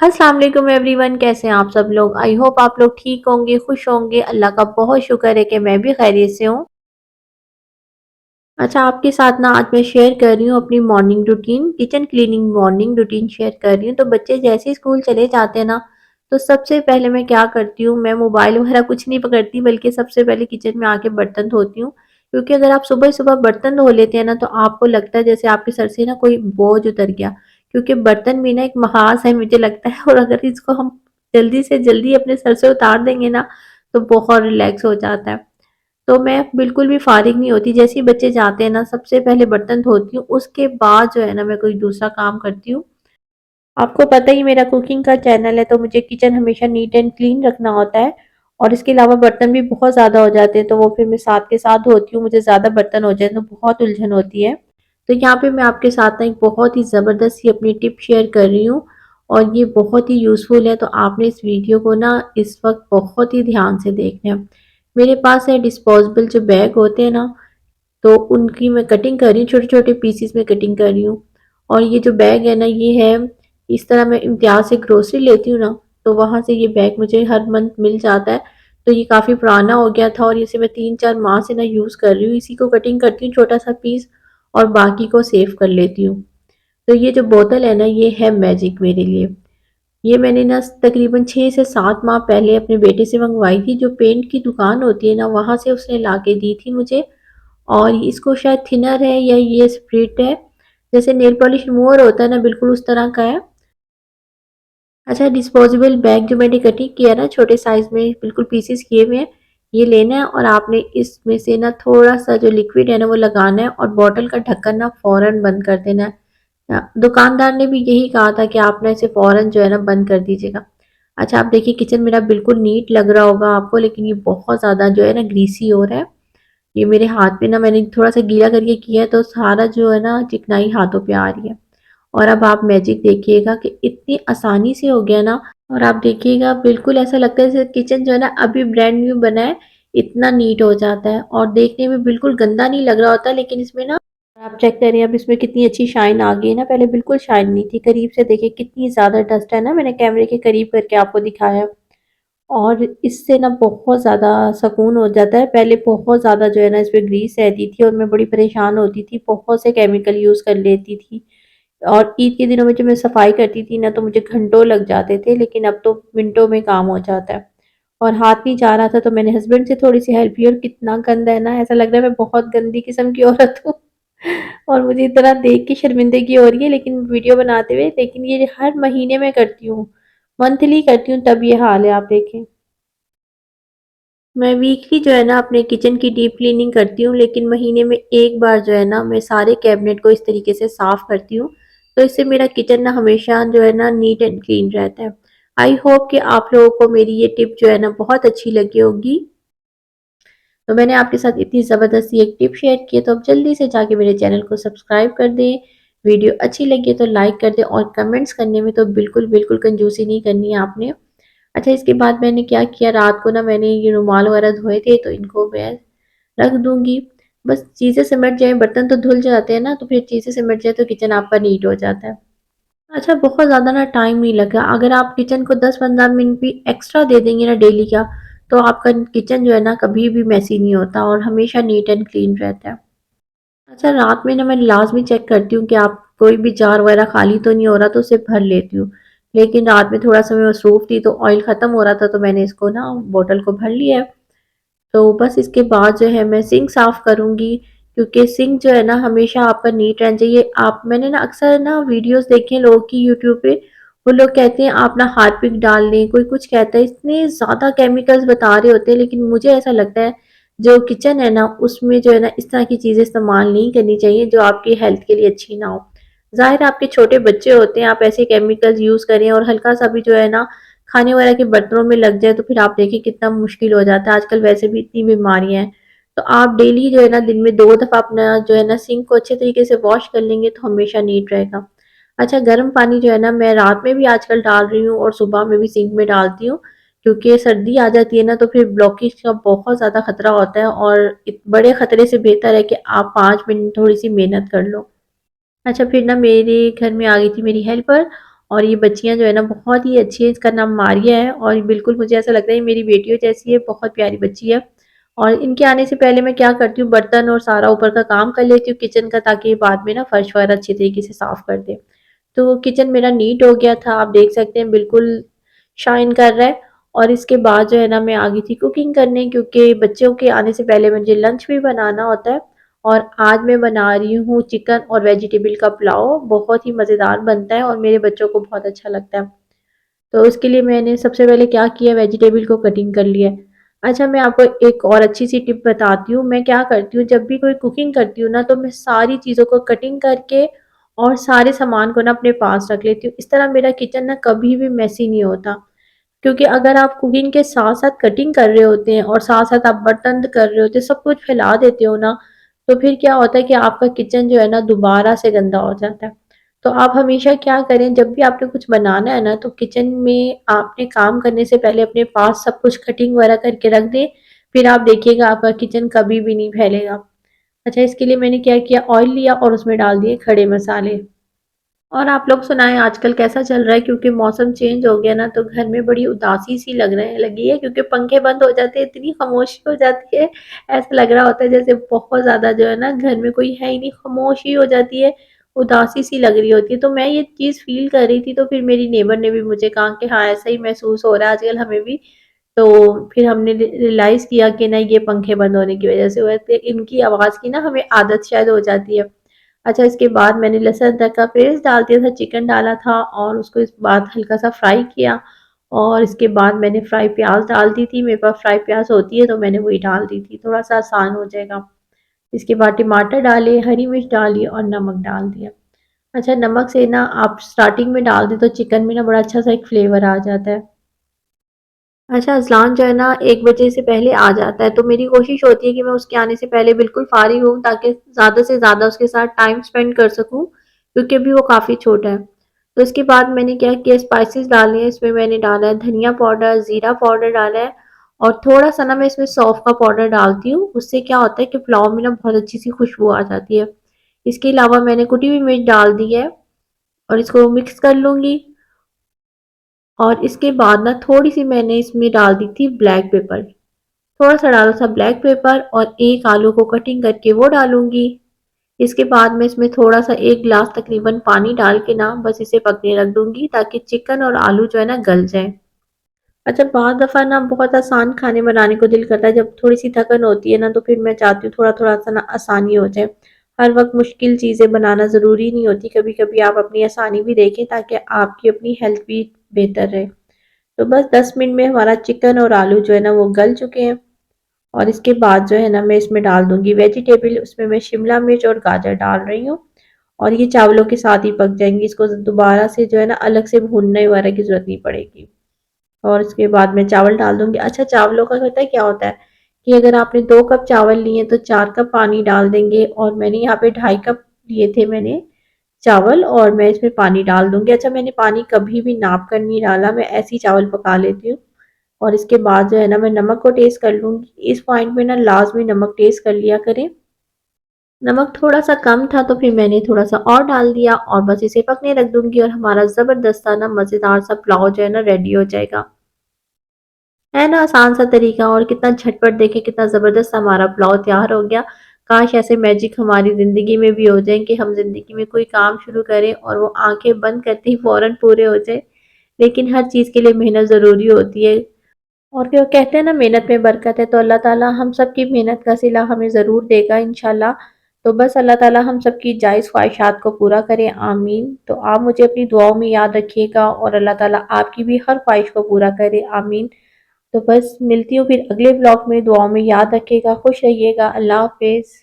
अस्सलाम वालेकुम एवरीवन, कैसे हैं आप सब लोग। आई होप आप लोग ठीक होंगे, खुश होंगे। अल्लाह का बहुत शुक्र है कि मैं भी खैरियत से हूँ। अच्छा, आपके साथ ना आज मैं शेयर कर रही हूँ अपनी morning routine, kitchen cleaning morning routine share कर रही हूँ। तो बच्चे जैसे ही स्कूल चले जाते हैं ना, तो सबसे पहले मैं क्या करती हूँ, मैं मोबाइल वगैरह कुछ नहीं पकड़ती, बल्कि सबसे पहले किचन में आके बर्तन धोती हूँ। क्योंकि अगर आप सुबह सुबह बर्तन धो लेते हैं ना, तो आपको लगता है जैसे आपके सर से ना कोई बोझ उतर गया। क्योंकि बर्तन भी ना एक महाज है मुझे लगता है, और अगर इसको हम जल्दी से जल्दी अपने सर से उतार देंगे ना, तो बहुत रिलैक्स हो जाता है। तो मैं बिल्कुल भी फ़ारिग नहीं होती, जैसे ही बच्चे जाते हैं ना, सबसे पहले बर्तन धोती हूँ, उसके बाद जो है ना मैं कोई दूसरा काम करती हूँ। आपको पता ही मेरा कुकिंग का चैनल है, तो मुझे किचन हमेशा नीट एंड क्लीन रखना होता है। और इसके अलावा बर्तन भी बहुत ज़्यादा हो जाते हैं, तो वो फिर मैं साथ के साथ धोती हूँ। मुझे ज़्यादा बर्तन हो जाए तो बहुत उलझन होती है। तो यहाँ पे मैं आपके साथ ना एक बहुत ही ज़बरदस्त सी अपनी टिप शेयर कर रही हूँ, और ये बहुत ही यूज़फुल है, तो आपने इस वीडियो को ना इस वक्त बहुत ही ध्यान से देखना है। मेरे पास है डिस्पोजेबल जो बैग होते हैं ना, तो उनकी मैं कटिंग कर रही हूँ, छोटे-छोटे पीसेस में कटिंग कर रही हूँ। और ये जो बैग है ना, ये है, इस तरह मैं इम्तियाज़ से ग्रोसरी लेती हूँ ना, तो वहाँ से ये बैग मुझे हर मंथ मिल जाता है। तो ये काफ़ी पुराना हो गया था, और इसे मैं 3-4 माह से ना यूज़ कर रही हूँ। इसी को कटिंग करती हूँ छोटा-सा पीस, और बाकी को सेव कर लेती हूँ। तो ये जो बोतल है ना, ये है मैजिक मेरे लिए। ये मैंने ना तकरीबन 6 से 7 माह पहले अपने बेटे से मंगवाई थी, जो पेंट की दुकान होती है ना, वहाँ से उसने ला के दी थी मुझे। और इसको शायद थिनर है या ये स्प्रिट है, जैसे नेल पॉलिश रिमूवर होता है ना, बिल्कुल उस तरह का है। अच्छा, डिस्पोजेबल बैग जो मैंने कटिंग किया ना छोटे साइज में, बिल्कुल पीसेस किए हुए हैं, ये लेना है, और आपने इसमें से ना थोड़ा सा जो लिक्विड है ना वो लगाना है, और बॉटल का ढक्कन ना फौरन बंद कर देना है। दुकानदार ने भी यही कहा था कि आप ना इसे फौरन जो है ना बंद कर दीजिएगा। अच्छा, आप देखिए किचन मेरा बिल्कुल नीट लग रहा होगा आपको, लेकिन ये बहुत ज़्यादा जो है ना ग्रीसी हो रहा है। ये मेरे हाथ पे ना मैंने थोड़ा-सा गीला करके किया है, तो सारा जो है ना चिकनाई हाथों पे आ रही है। और अब आप मैजिक देखिएगा कि इतनी आसानी से हो गया ना, और आप देखिएगा बिल्कुल ऐसा लगता है जैसे किचन जो है ना अभी ब्रांड न्यू बना है, इतना नीट हो जाता है, और देखने में बिल्कुल गंदा नहीं लग रहा होता। लेकिन इसमें ना आप चेक करें, अब इसमें कितनी अच्छी शाइन आ गई है ना, पहले बिल्कुल शाइन नहीं थी। करीब से देखिए कितनी ज़्यादा डस्ट है ना, मैंने कैमरे के करीब करके आपको दिखाया है। और इससे ना बहुत ज़्यादा सुकून हो जाता है। पहले बहुत ज़्यादा जो है ना इसमें ग्रीस रहती थी, और मैं बड़ी परेशान होती थी, बहुत से केमिकल यूज़ कर लेती थी। और ईद के दिनों में जब मैं सफाई करती थी ना, तो मुझे घंटों लग जाते थे, लेकिन अब तो मिनटों में काम हो जाता है। और हाथ नहीं जा रहा था, तो मैंने हस्बैंड से थोड़ी-सी हेल्प ली, और कितना गंदा है ना, ऐसा लग रहा है मैं बहुत गंदी किस्म की औरत हूँ। और मुझे इतना देख के शर्मिंदगी हो रही है, लेकिन वीडियो बनाते हुए, लेकिन ये हर महीने में करती हूँ, मंथली करती हूँ, तब ये हाल है, आप देखें। मैं वीकली जो है ना अपने किचन की डीप क्लीनिंग करती हूँ, लेकिन महीने में एक बार जो है ना मैं सारे कैबिनेट को इस तरीके से साफ करती हूँ। तो इससे मेरा किचन ना हमेशा जो है ना नीट एंड क्लीन रहता है। आई होप कि आप लोगों को मेरी ये टिप जो है ना बहुत अच्छी लगी होगी। तो मैंने आपके साथ इतनी ज़बरदस्त एक टिप शेयर की है, तो अब जल्दी से जाके मेरे चैनल को सब्सक्राइब कर दें। वीडियो अच्छी लगी है तो लाइक कर दें, और कमेंट्स करने में तो बिल्कुल बिल्कुल कंजूसी नहीं करनी है आपने। अच्छा, इसके बाद मैंने क्या किया, रात को ना मैंने ये रुमाल वगैरह धोए थे, तो इनको मैं रख दूँगी। बस चीज़ें सिमट जाएँ, बर्तन तो धुल जाते हैं ना, तो फिर चीज़ें सिमट जाएँ तो किचन आपका नीट हो जाता है। अच्छा, बहुत ज़्यादा ना टाइम नहीं लगा। अगर आप किचन को 10-15 मिनट भी एक्स्ट्रा दे देंगे ना डेली का, तो आपका किचन जो है ना कभी भी मेसी नहीं होता, और हमेशा नीट एंड क्लीन रहता है। अच्छा, रात में ना मैं लाज़मी चेक करती हूँ कि आप कोई भी जार वगैरह खाली तो नहीं हो रहा, तो उसे भर लेती हूँ। लेकिन रात में थोड़ा-सा मैं मसरूफ़ थी, तो ऑयल ख़त्म हो रहा था, तो मैंने इसको ना बॉटल को भर लिया है। तो बस इसके बाद जो है मैं सिंक साफ़ करूँगी, क्योंकि सिंक जो है ना हमेशा आपका नीट रहना चाहिए। आप मैंने ना अक्सर ना वीडियोज़ देखे हैं लोगों की यूट्यूब पे, वो लोग कहते हैं आप ना हार्पिक डाल लें, कोई कुछ कहता है, इतने ज़्यादा केमिकल्स बता रहे होते हैं, लेकिन मुझे ऐसा लगता है जो किचन है ना उसमें जो है ना इस तरह की चीज़ें इस्तेमाल नहीं करनी चाहिए जो आपकी हेल्थ के लिए अच्छी ना हो। ज़ाहिर है आपके छोटे बच्चे होते हैं, आप ऐसे केमिकल्स यूज़ करें और हल्का-सा भी जो है ना खाने वगैरह के बर्तनों में लग जाए, तो फिर आप देखिए कितना मुश्किल हो जाता है। आजकल वैसे भी इतनी बीमारियाँ हैं। तो आप डेली जो है ना दिन में 2 दफ़ा अपना जो है ना सिंक को अच्छे तरीके से वॉश कर लेंगे, तो हमेशा नीट रहेगा। अच्छा, गर्म पानी जो है ना मैं रात में भी आजकल डाल रही हूँ, और सुबह में भी सिंक में डालती हूँ, क्योंकि सर्दी आ जाती है ना, तो फिर ब्लॉकेज का बहुत ज़्यादा खतरा होता है, और बड़े खतरे से बेहतर है कि आप 5 मिनट थोड़ी सी मेहनत कर लो। अच्छा, फिर ना मेरे घर में आ गई थी मेरी हेल्पर, और ये बच्चियाँ जो है ना बहुत ही अच्छी है, इसका नाम मारिया है और बिल्कुल मुझे ऐसा लगता है ये मेरी बेटियों जैसी है, बहुत प्यारी बच्ची है। और इनके आने से पहले मैं क्या करती हूँ, बर्तन और सारा ऊपर का काम कर लेती हूँ किचन का, ताकि ये बाद में ना फर्श वगैरह अच्छी तरीके से साफ कर दे। तो किचन मेरा नीट हो गया था, आप देख सकते हैं बिल्कुल शाइन कर रहा है। और इसके बाद जो है ना मैं आ गई थी कुकिंग करने, क्योंकि बच्चों के आने से पहले मुझे लंच भी बनाना होता है। और आज मैं बना रही हूँ चिकन और वेजिटेबल का पुलाव, बहुत ही मज़ेदार बनता है और मेरे बच्चों को बहुत अच्छा लगता है। तो उसके लिए मैंने सबसे पहले क्या किया, वेजिटेबल को कटिंग कर लिया। अच्छा, मैं आपको एक और अच्छी सी टिप बताती हूँ, मैं क्या करती हूँ जब भी कोई कुकिंग करती हूँ ना, तो मैं सारी चीज़ों को कटिंग करके और सारे सामान को ना अपने पास रख लेती हूँ। इस तरह मेरा किचन ना कभी भी मेसी नहीं होता। क्योंकि अगर आप कुकिंग के साथ-साथ कटिंग कर रहे होते हैं और साथ-साथ आप बर्तन कर रहे होते हैं, सब कुछ फैला देते हो ना, तो फिर क्या होता है कि आपका किचन जो है ना दोबारा से गंदा हो जाता है। तो आप हमेशा क्या करें, जब भी आपने कुछ बनाना है ना, तो किचन में आपने काम करने से पहले अपने पास सब कुछ कटिंग वगैरह करके रख दें, फिर आप देखिएगा आपका किचन कभी भी नहीं फैलेगा। अच्छा, इसके लिए मैंने क्या किया, ऑयल लिया और उसमें डाल दिए खड़े मसाले। और आप लोग सुनाएँ आजकल कैसा चल रहा है? क्योंकि मौसम चेंज हो गया ना, तो घर में बड़ी उदासी सी लगी है, क्योंकि पंखे बंद हो जाते हैं, इतनी खामोशी हो जाती है, ऐसा लग रहा होता है जैसे बहुत ज़्यादा जो है ना घर में कोई है ही नहीं, खामोशी हो जाती है, उदासी सी लग रही होती है। तो मैं ये चीज़ फ़ील कर रही थी, तो फिर मेरी नेबर ने भी मुझे कहा कि हाँ, ऐसा ही महसूस हो रहा है आजकल हमें भी। तो फिर हमने रियलाइज़ किया कि नहीं, ये पंखे बंद होने की वज़ह से हुआ है, तो इनकी आवाज़ की ना हमें आदत शायद हो जाती है। अच्छा, इसके बाद मैंने लहसुन अदरक का पेस्ट डाल दिया था, चिकन डाला था और उसको इस बाद हल्का-सा फ्राई किया। और इसके बाद मैंने फ्राई प्याज़ डाल दी थी, मेरे पास फ्राई प्याज़ होती है तो मैंने वही डाल दी थी, थोड़ा-सा आसान हो जाएगा। इसके बाद टमाटर डाले, हरी मिर्च डाली और नमक डाल दिया। अच्छा, नमक से ना आप स्टार्टिंग में डाल दें तो चिकन में ना बड़ा अच्छा-सा एक फ्लेवर आ जाता है। अच्छा, अज़लान जो है ना 1 बजे से पहले आ जाता है, तो मेरी कोशिश होती है कि मैं उसके आने से पहले बिल्कुल फ़ारिग हूँ, ताकि ज़्यादा से ज़्यादा उसके साथ टाइम स्पेंड कर सकूँ, क्योंकि अभी वो काफ़ी छोटा है। तो इसके बाद मैंने क्या किया, स्पाइसेस डाले हैं, इसमें मैंने डाला है धनिया पाउडर, ज़ीरा पाउडर डाला है और थोड़ा-सा ना मैं इसमें सौंफ का पाउडर डालती हूँ, उससे क्या होता है कि पुलाव में ना बहुत अच्छी-सी खुशबू आ जाती है। इसके अलावा मैंने कुटी हुई मिर्च डाल दी है और इसको मिक्स कर लूँगी। और इसके बाद ना थोड़ी-सी मैंने इसमें डाल दी थी ब्लैक पेपर। थोड़ा-सा डाला था ब्लैक पेपर और 1 आलू को कटिंग करके वो डालूँगी। इसके बाद मैं इसमें थोड़ा-सा 1 ग्लास तकरीबन पानी डाल के ना बस इसे पकने रख दूँगी, ताकि चिकन और आलू जो है ना गल जाएँ। अच्छा, बाद दफ़ा ना बहुत आसान खाने बनाने को दिल करता है, जब थोड़ी-सी थकन होती है ना, तो फिर मैं चाहती हूँ थोड़ा-थोड़ा सा ना आसानी हो जाए। हर वक़्त मुश्किल चीज़ें बनाना ज़रूरी नहीं होती, कभी-कभी आप अपनी आसानी भी देखें, ताकि आपकी अपनी हेल्थ भी बेहतर रहे। तो बस 10 मिनट में हमारा चिकन और आलू जो है ना वो गल चुके हैं। और इसके बाद जो है ना मैं इसमें डाल दूँगी वेजिटेबल, उसमें मैं शिमला मिर्च और गाजर डाल रही हूँ और ये चावलों के साथ ही पक जाएँगी। इसको दोबारा से जो है ना अलग से भूनने वगैरह की ज़रूरत नहीं पड़ेगी। और इसके बाद मैं चावल डाल दूँगी। अच्छा, चावलों का पता है क्या होता है कि अगर आपने 2 कप चावल लिए तो 4 कप पानी डाल देंगे, और मैंने यहाँ पे 2.5 कप लिए थे मैंने चावल, और मैं इसमें पानी डाल दूँगी। अच्छा, मैंने पानी कभी भी नाप कर नहीं डाला, मैं ऐसे ही चावल पका लेती हूँ। और इसके बाद जो है ना मैं नमक को टेस्ट कर लूँगी। इस पॉइंट में ना लाज़मी नमक टेस्ट कर लिया करें। नमक थोड़ा-सा कम था तो फिर मैंने थोड़ा-सा और डाल दिया और बस इसे पकने रख दूँगी और हमारा ज़बरदस्त सा ना मज़ेदार सा पुलाव जो है ना रेडी हो जाएगा। है ना आसान सा तरीका, और कितना झटपट, देखिए कितना ज़बरदस्त हमारा पुलाव तैयार हो गया। काश ऐसे मैजिक हमारी ज़िंदगी में भी हो जाएँ कि हम ज़िंदगी में कोई काम शुरू करें और वो आँखें बंद करते ही फ़ौरन पूरे हो जाए। लेकिन हर चीज़ के लिए मेहनत ज़रूरी होती है। और फिर वो कहते हैं ना मेहनत में बरकत है, तो अल्लाह ताला हम सबकी मेहनत का सिला हमें ज़रूर देगा इंशाल्लाह। तो बस अल्लाह ताला हम सबकी जायज़ ख्वाहिशात को पूरा करे, आमीन। तो आप मुझे अपनी दुआओं में याद रखिएगा और अल्लाह ताला आपकी भी हर ख्वाहिश को पूरा करे, आमीन। तो बस मिलती हूँ फिर अगले व्लॉग में, दुआओं में याद रखिएगा, खुश रहिएगा, अल्लाह हाफ़िज़।